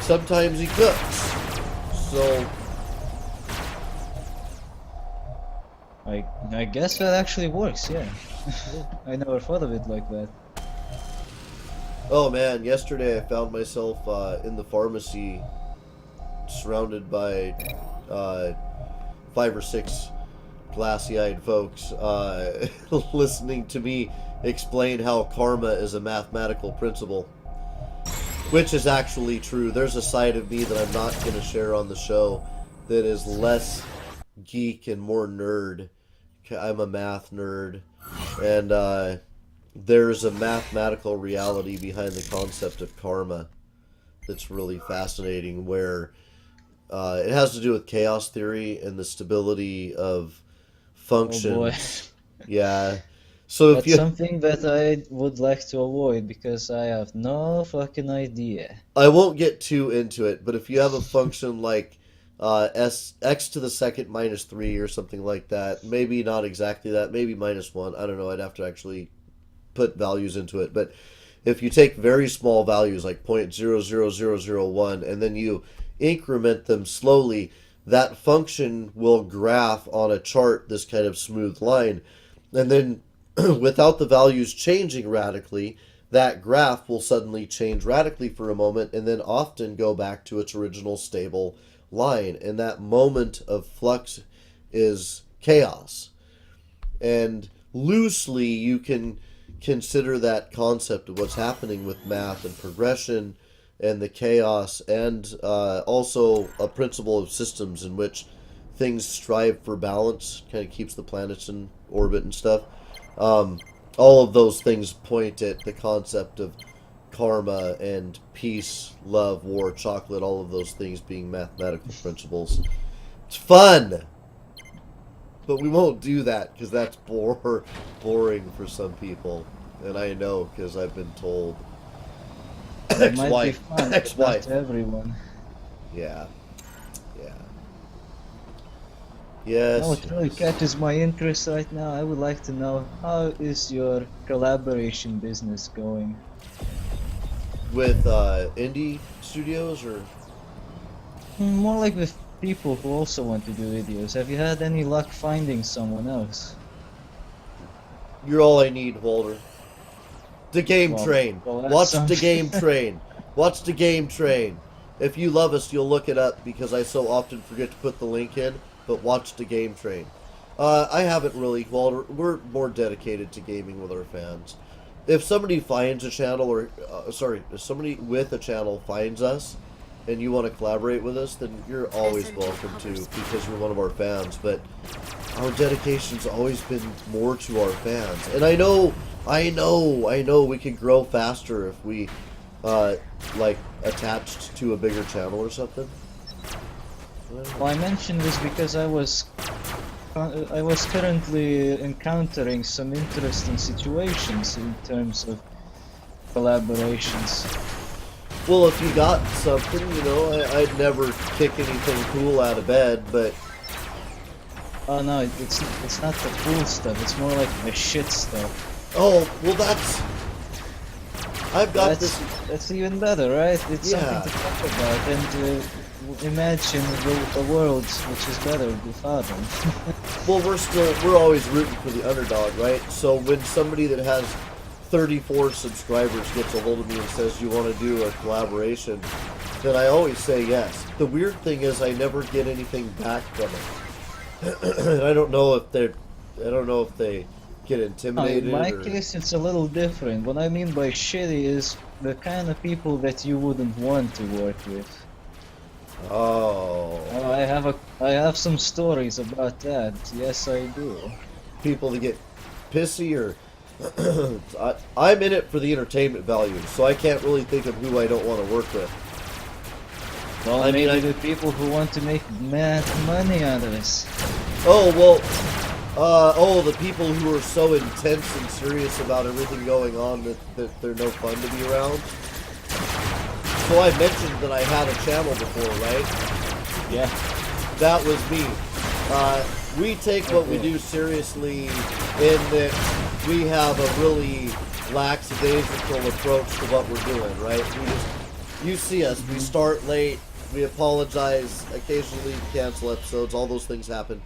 sometimes he cooks. So I guess that actually works, yeah. I never thought of it like that. oh man, yesterday I found myself in the pharmacy surrounded by 5 or 6 glassy-eyed folks listening to me explain how karma is a mathematical principle. Which is actually true. There's a side of me that I'm not going to share on the show that is less geek and more nerd. I'm a math nerd. And there's a mathematical reality behind the concept of karma that's really fascinating, where it has to do with chaos theory and the stability of functions. Oh boy. Yeah. So That's something that I would like to avoid because I have no fucking idea. I won't get too into it, but if you have a function like x to the second minus 3 or something like that, maybe not exactly that, maybe minus 1, I don't know, I'd have to actually put values into it, but if you take very small values like 0.00001 and then you increment them slowly, that function will graph on a chart this kind of smooth line, and then without the values changing radically, that graph will suddenly change radically for a moment and then often go back to its original stable line. And that moment of flux is chaos. And loosely, you can consider that concept of what's happening with math and progression and the chaos, and also a principle of systems in which things strive for balance, kind of keeps the planets in orbit and stuff. All of those things point at the concept of karma and peace, love, war, chocolate, all of those things being mathematical principles. It's fun! But we won't do that because that's boring for some people. And I know because I've been told. It might be Ex-wife. fun, but Ex-wife. not to everyone. Yeah. Yes. What really catches my interest right now, I would like to know, how is your collaboration business going? With indie studios or? More like with people who also want to do videos. Have you had any luck finding someone else? You're all I need, Walter. The game Well, train. well, that's Watch the something. game train. Watch the game train. If you love us, you'll look it up because I so often forget to put the link in, but watch the game train. I haven't really, Walter. We're more dedicated to gaming with our fans. If somebody finds a channel, or if somebody with a channel finds us, and you want to collaborate with us, then you're always welcome to because you're one of our fans. But our dedication's always been more to our fans, and I know we could grow faster if we like attached to a bigger channel or something. Well, I mentioned this because I was currently encountering some interesting situations in terms of collaborations. Well, if you got something, you know, I'd never kick anything cool out of bed, but... Oh no, it's not the cool stuff, it's more like the shit stuff. Oh, well that's... That's even better, right? It's something to talk about, and imagine a world which is better without them. Well, we're always rooting for the underdog, right? So when somebody that has 34 subscribers gets a hold of me and says you want to do a collaboration, then I always say yes. The weird thing is I never get anything back from it. I don't know if they get intimidated. In my case, it's a little different. What I mean by shitty is the kind of people that you wouldn't want to work with. Oh. I have some stories about that. Yes, I do. People that get pissy or I'm in it for the entertainment value, so I can't really think of who I don't want to work with. Well, maybe the people who want to make mad money out of this. Oh, well, the people who are so intense and serious about everything going on that they're no fun to be around. So I mentioned that I had a channel before, right? Yeah. That was me. We take what we do seriously in that we have a really lackadaisical approach to what we're doing, right? You see us, we start late, we apologize, occasionally cancel episodes, all those things happen.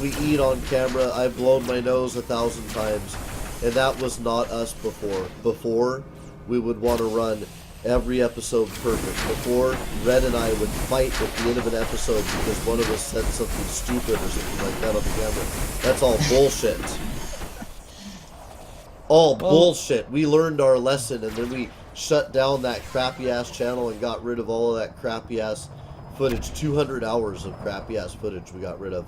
We eat on camera, I've blown my nose 1,000 times, and that was not us before. Before, we would want to run every episode perfect. Before, Red and I would fight at the end of an episode because one of us said something stupid or something like that on the camera. That's all bullshit. All bullshit. We learned our lesson and then we shut down that crappy ass channel and got rid of all of that crappy ass footage. 200 hours of crappy ass footage we got rid of.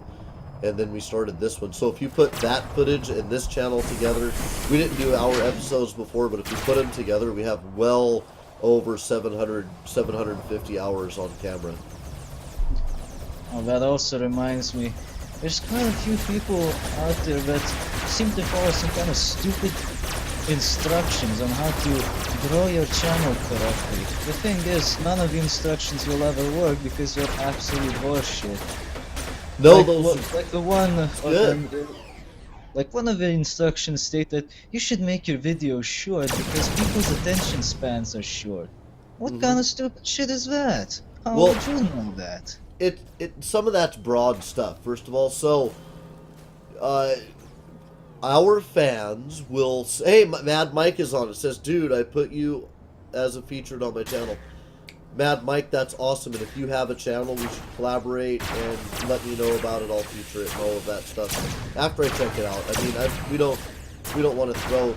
And then we started this one. So if you put that footage and this channel together, we didn't do our episodes before, but if you put them together, we have well over 750 hours on camera. Well, that also reminds me, there's quite a few people out there that seem to follow some kind of stupid instructions on how to grow your channel correctly. The thing is, none of the instructions will ever work because they're absolute horseshit. No, like one of the instructions stated, you should make your videos short because people's attention spans are short. What kind of stupid shit is that? How would you know that? Some of that's broad stuff, first of all. So, our fans will say, hey, Mad Mike is on. It says, dude, I put you as a featured on my channel. Mad Mike, that's awesome, and if you have a channel, we should collaborate and let me know about it. I'll feature it and all of that stuff after I check it out. I mean, we don't want to throw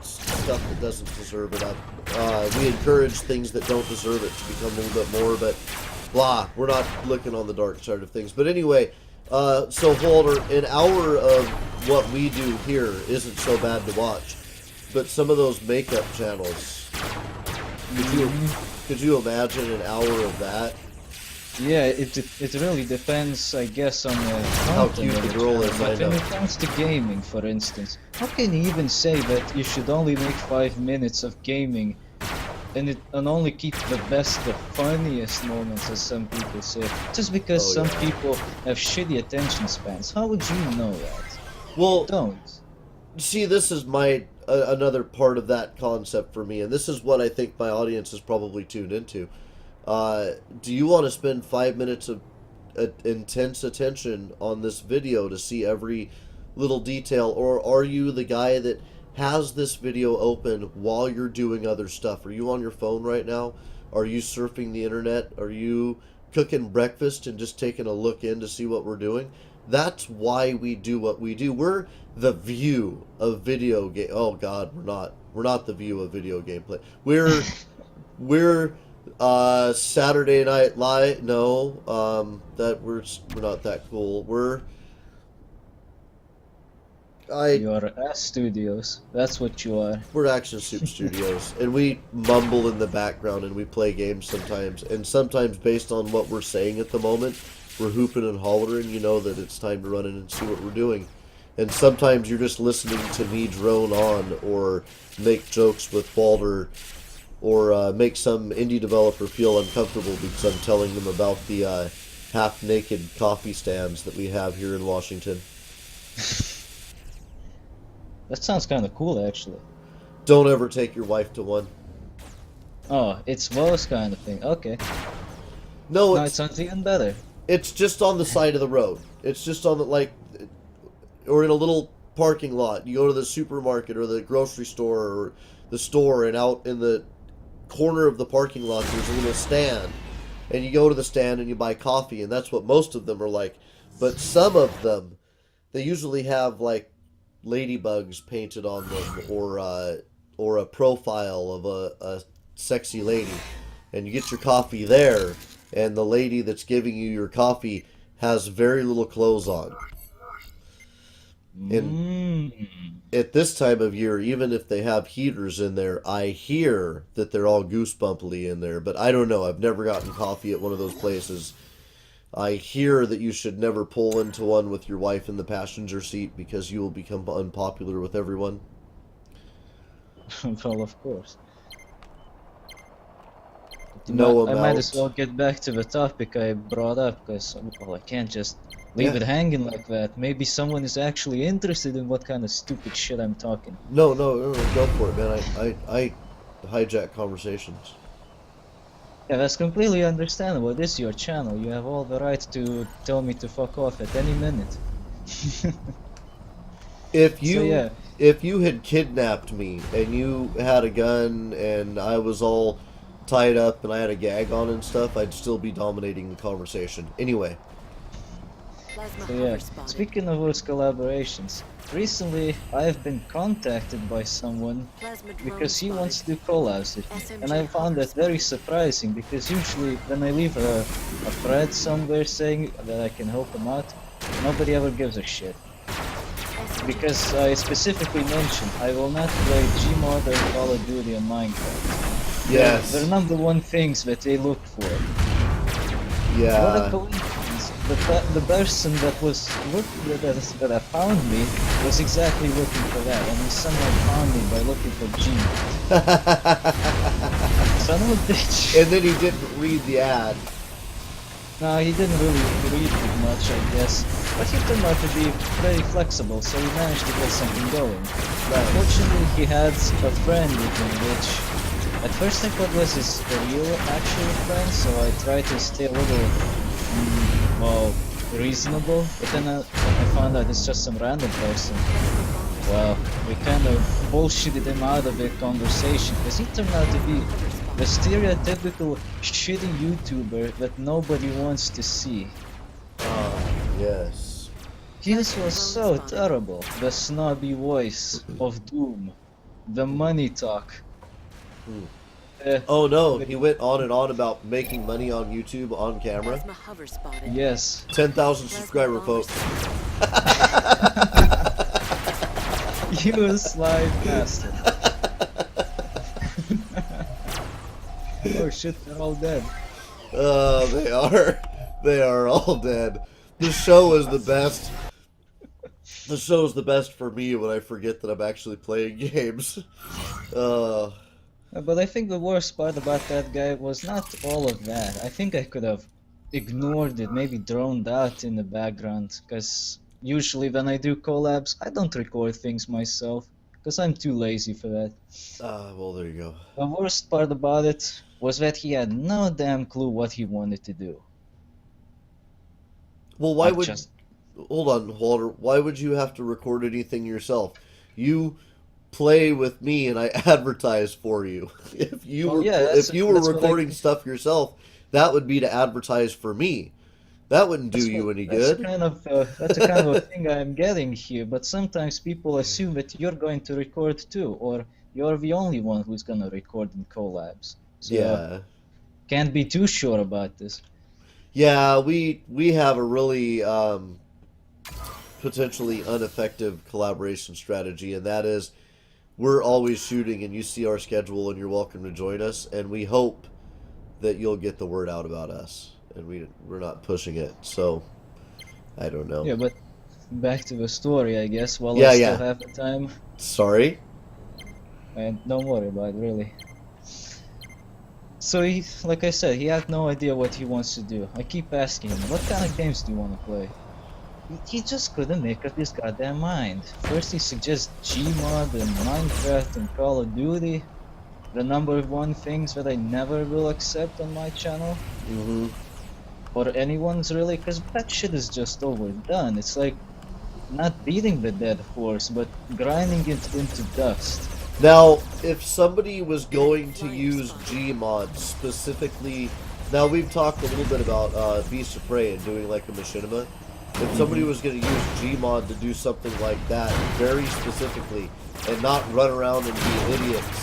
stuff that doesn't deserve it up. We encourage things that don't deserve it to become a little bit more, but blah, we're not looking on the dark side of things. But anyway, so Walter, an hour of what we do here isn't so bad to watch, but some of those makeup channels, could you imagine an hour of that? Yeah, it really depends, I guess, on the how cute the girl is. I know. When it comes to gaming, for instance, how can you even say that you should only make 5 minutes of gaming and only keep the best, the funniest moments, as some people say, just because some people have shitty attention spans? How would you know that? Well, don't. See, this is my another part of that concept for me, and this is what I think my audience is probably tuned into. Do you want to spend 5 minutes of intense attention on this video to see every little detail, or are you the guy that has this video open while you're doing other stuff? Are you on your phone right now? Are you surfing the internet? Are you cooking breakfast and just taking a look in to see what we're doing? That's why we do what we do. We're the view of video game. Oh God, we're not. We're not the view of video gameplay. We're Saturday Night Live. No, that we're not that cool. I You are S Studios. That's what you are. we're Action Soup Studios, and we mumble in the background and we play games sometimes. And sometimes, based on what we're saying at the moment, we're hooping and hollering. You know that it's time to run in and see what we're doing. And sometimes you're just listening to me drone on or make jokes with Balder or make some indie developer feel uncomfortable because I'm telling them about the half-naked coffee stands that we have here in Washington. That sounds kind of cool, actually. Don't ever take your wife to one. Oh, it's those kind of thing. Okay. No, Now it sounds even better. it's just on the side of the road. It's just on the or in a little parking lot. You go to the supermarket or the grocery store or the store, and out in the corner of the parking lot there's a little stand, and you go to the stand and you buy coffee, and that's what most of them are like. But some of them, they usually have like ladybugs painted on them, or a profile of a sexy lady, and you get your coffee there, and the lady that's giving you your coffee has very little clothes on. And at this time of year, even if they have heaters in there, I hear that they're all goosebumpily in there, but I don't know. I've never gotten coffee at one of those places. I hear that you should never pull into one with your wife in the passenger seat because you will become unpopular with everyone. Well, of course. No I might as amount. well get back to the topic I brought up, because well, I can't just leave Yeah. it hanging like that. Maybe someone is actually interested in what kind of stupid shit I'm talking. No, go for it, man. I hijack conversations. Yeah, that's completely understandable. It is your channel. You have all the right to tell me to fuck off at any minute. If So you yeah, if you had kidnapped me and you had a gun and I was all tied up and I had a gag on and stuff, I'd still be dominating the conversation. Anyway, Plasma so yeah. hover spotted. Speaking of those collaborations, recently I've been contacted by someone Plasma drone because he wants spotted. to do collabs with me, and I SMG found hover that very spotted. surprising because usually when I leave a thread somewhere saying that I can help him out, nobody ever gives a shit. SMG Because I specifically mentioned I will not play Gmod or Call of Duty on Minecraft. They're yes, number one things that they look for. What a yeah, coincidence. The person that was that found me was exactly looking for that, and he somehow found me by looking for Gmod. Son of a bitch. and then he didn't read the ad. No, he didn't really read it much, I guess. But he turned out to be very flexible, so he managed to get something going. Unfortunately, he had a friend with him, which at first I thought was his real, actual friend, so I tried to stay a little, well, reasonable. But then I found out it's just some random person. Well, we kind of bullshitted him out of the conversation, because he turned out to be the stereotypical shitty YouTuber that nobody wants to see. Yes. His was so terrible. The snobby voice of doom. The money talk. Hmm. Uh, Oh no, he went on and on about making money on YouTube on camera. plasma hover spotted. yes. 10,000 subscriber folks. You slide bastard. Oh shit, they're all dead. They are. They are all dead. The show is the best. The show is the best for me when I forget that I'm actually playing games. Uh, But I think the worst part about that guy was not all of that. I think I could have ignored it, maybe droned out in the background, because usually when I do collabs, I don't record things myself, because I'm too lazy for that. well, there you go. The worst part about it was that he had no damn clue what he wanted to do. Well, why I would... just Hold on, Walter. Why would you have to record anything yourself? You play with me and I advertise for you. If you Well, were yeah, if you were that's what I recording stuff yourself, that would be to advertise for me. That wouldn't do you any good. that's the kind of thing I'm getting here. But sometimes people assume that you're going to record too, or you're the only one who's gonna record in collabs. So Yeah. can't be too sure about this. Yeah, we have a really potentially ineffective collaboration strategy, and that is we're always shooting, and you see our schedule, and you're welcome to join us. And we hope that you'll get the word out about us, and we're not pushing it. So I don't know. Yeah, but back to the story, I guess, while I Yeah, still yeah. have the time. Sorry. And don't worry about it, really. So he, like I said, he had no idea what he wants to do. I keep asking him, what kind of games do you want to play? He just couldn't make up his goddamn mind. First he suggests Gmod and Minecraft and Call of Duty, the number one things that I never will accept on my channel, Mm-hmm. or anyone's really, because that shit is just overdone. It's like not beating the dead horse, but grinding it into dust. Now, if somebody was going to use Gmod specifically, now we've talked a little bit about Beast of Prey and doing like a machinima. If somebody was going to use Gmod to do something like that very specifically and not run around and be idiots,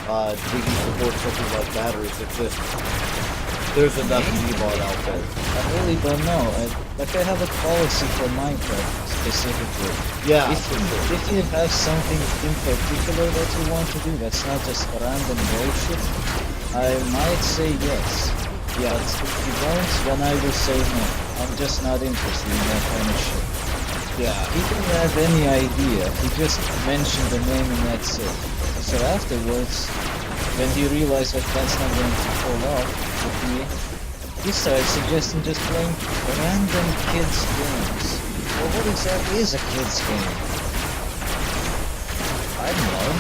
do you support something like that, or is it just there's enough Gmod out there? I really don't know. I have a policy for Minecraft specifically. Yeah, If you have something in particular that you want to do that's not just random bullshit, I might say yes. yeah, But if you don't, then I will say no. I'm just not interested in that kind of shit. yeah. He didn't have any idea. He just mentioned the name and that's it. So afterwards, when he realized that that's not going to pull off with me, he started suggesting just playing random kids games. Well, what exactly is a kids game? I don't know.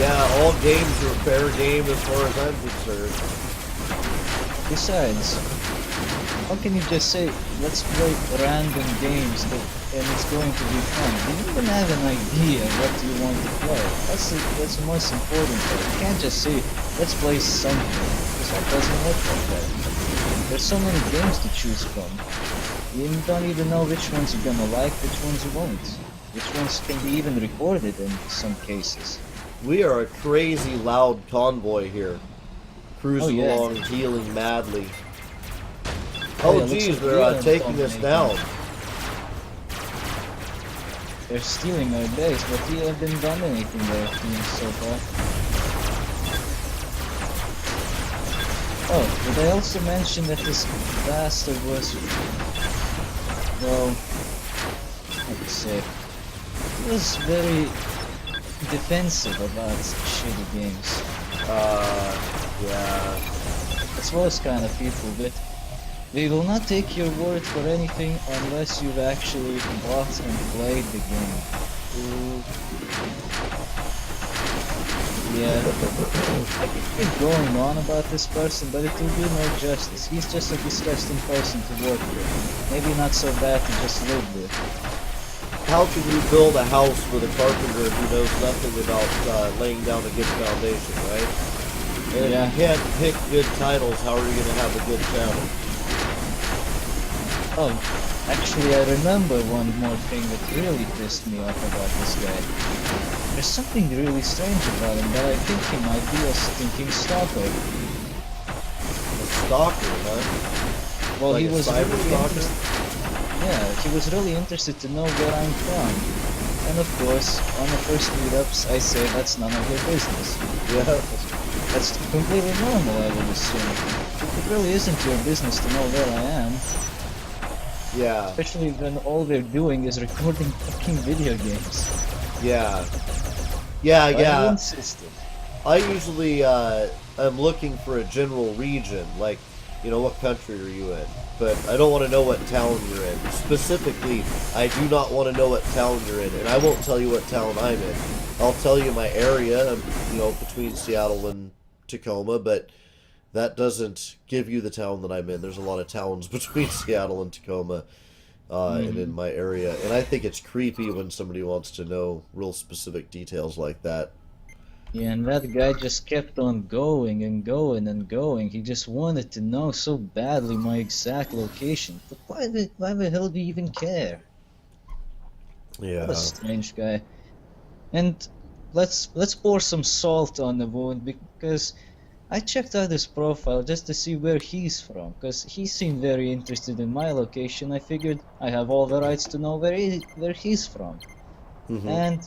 Yeah, all games are fair game as far as I'm concerned. Besides, how can you just say, let's play random games and it's going to be fun? Do you even have an idea what you want to play? That's the most important part. You can't just say, let's play something, because that doesn't work like that. There's so many games to choose from. You don't even know which ones you're gonna like, which ones you won't. Which ones can be even recorded in some cases. We are a crazy loud convoy here, cruising Oh, yeah. along, healing madly. Oh, Oh, yeah, looks geez, like they're we are taking us dominating. down. They're stealing our base, but we have been dominating their team so far. Oh, did I also mention that this bastard was, well, how to say, he was very defensive about shitty games. Yeah. As well as kind of people, but they will not take your word for anything unless you've actually bought and played the game. Yeah, I could keep going on about this person, but it will do no justice. He's just a disgusting person to work with. Maybe not so bad to just live with. How can you build a house with a carpenter who knows nothing about laying down a good foundation, right? And Yeah. if you can't pick good titles, how are you going to have a good channel? Oh, actually I remember one more thing that really pissed me off about this guy. There's something really strange about him that I think he might be a stinking stalker. A stalker, huh? Well, Like he a was cyber really stalker? interested. Yeah, he was really interested to know where I'm from. And of course, on the first meetups, I say that's none of your business. Yeah. That's completely normal, I would assume. It really isn't your business to know where I am. Yeah. Especially when all they're doing is recording fucking video games. Yeah. Yeah, Why yeah. you insisted? I usually am looking for a general region, like, you know, what country are you in? But I don't want to know what town you're in. Specifically, I do not want to know what town you're in, and I won't tell you what town I'm in. I'll tell you my area, you know, between Seattle and Tacoma, but that doesn't give you the town that I'm in. There's a lot of towns between Seattle and Tacoma. and in my area. And I think it's creepy when somebody wants to know real specific details like that. Yeah, and that guy just kept on going and going and going. He just wanted to know so badly my exact location. But why the hell do you even care? What a Yeah. strange guy. And let's pour some salt on the wound, because I checked out his profile just to see where he's from, because he seemed very interested in my location. I figured I have all the rights to know where he's from. Hmm. And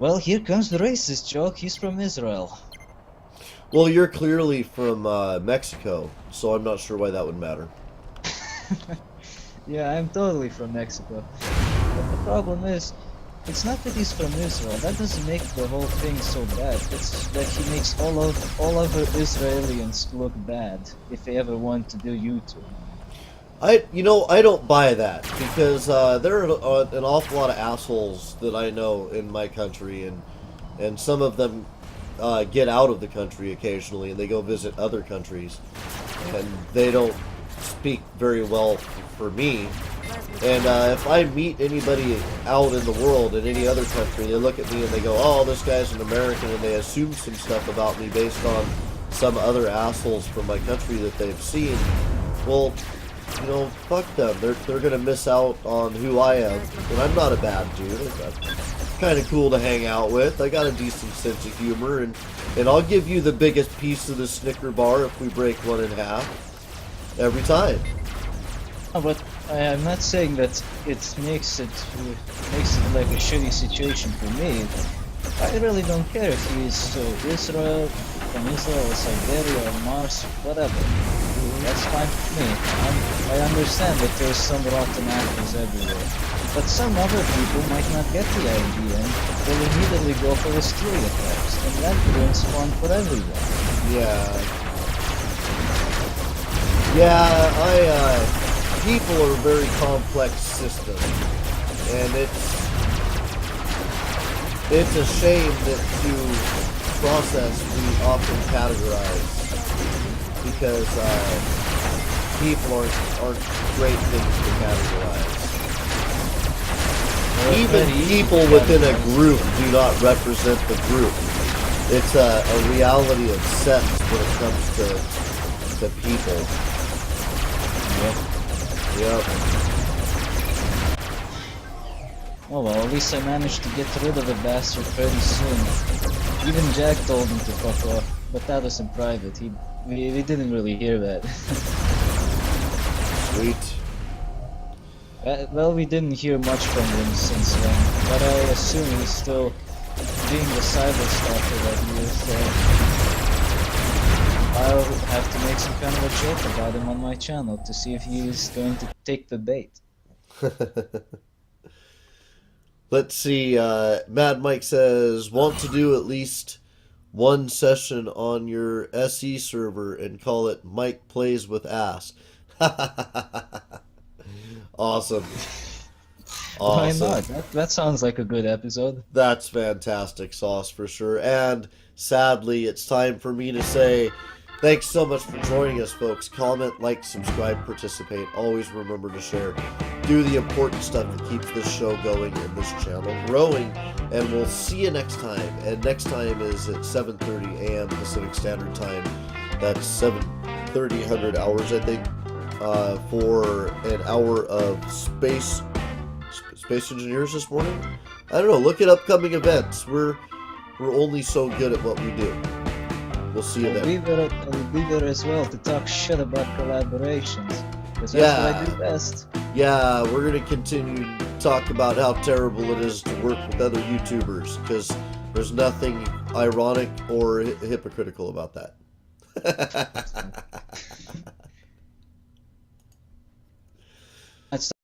well, here comes the racist joke. He's from Israel. Well, you're clearly from Mexico, so I'm not sure why that would matter. Yeah, I'm totally from Mexico. But the problem is, it's not that he's from Israel. That doesn't make the whole thing so bad. It's that he makes all other Israelis look bad if they ever want to do YouTube. I don't buy that because there are an awful lot of assholes that I know in my country, and some of them get out of the country occasionally and they go visit other countries, and they don't speak very well for me. And if I meet anybody out in the world in any other country, they look at me and they go, "Oh, this guy's an American," and they assume some stuff about me based on some other assholes from my country that they've seen. Well, fuck them. They're gonna miss out on who I am. And I'm not a bad dude. I'm kind of cool to hang out with. I got a decent sense of humor, and I'll give you the biggest piece of the Snicker bar if we break one in half every time. Oh, but I'm not saying that it makes it like a shitty situation for me. I really don't care if he's Israel, from Israel or Siberia or Mars, whatever. That's fine with me. I understand that there's some rotten apples everywhere. But some other people might not get the idea and will immediately go for the stereotypes, and that ruins fun for everyone. Yeah. People are a very complex system, and it's a shame that to process we often categorize, because people aren't great things to categorize. Even people within a group do not represent the group. It's a reality of sex when it comes to people. Yep. Oh well, at least I managed to get rid of the bastard pretty soon. Even Jack told him to fuck off, but that was in private. We didn't really hear that. Sweet. Well, we didn't hear much from him since then, but I assume he's still doing the cyber stalker that he is, so I'll have to make some kind of a joke about him on my channel to see if he is going to take the bait. Let's see, Mad Mike says, want to do at least one session on your SE server and call it Mike Plays with Ass. Awesome. Why not? That sounds like a good episode. That's fantastic sauce for sure. And sadly, it's time for me to say thanks so much for joining us, folks. Comment, like, subscribe, participate. Always remember to share. Do the important stuff that keeps this show going and this channel growing. And we'll see you next time. And next time is at 7:30 a.m. Pacific Standard Time. That's 7:30 hours, I think, for an hour of space engineers this morning. I don't know. Look at upcoming events. We're only so good at what we do. We'll see you then. I'll be there as well to talk shit about collaborations, because that's what I do best. Yeah, we're going to continue to talk about how terrible it is to work with other YouTubers, because there's nothing ironic or hypocritical about that.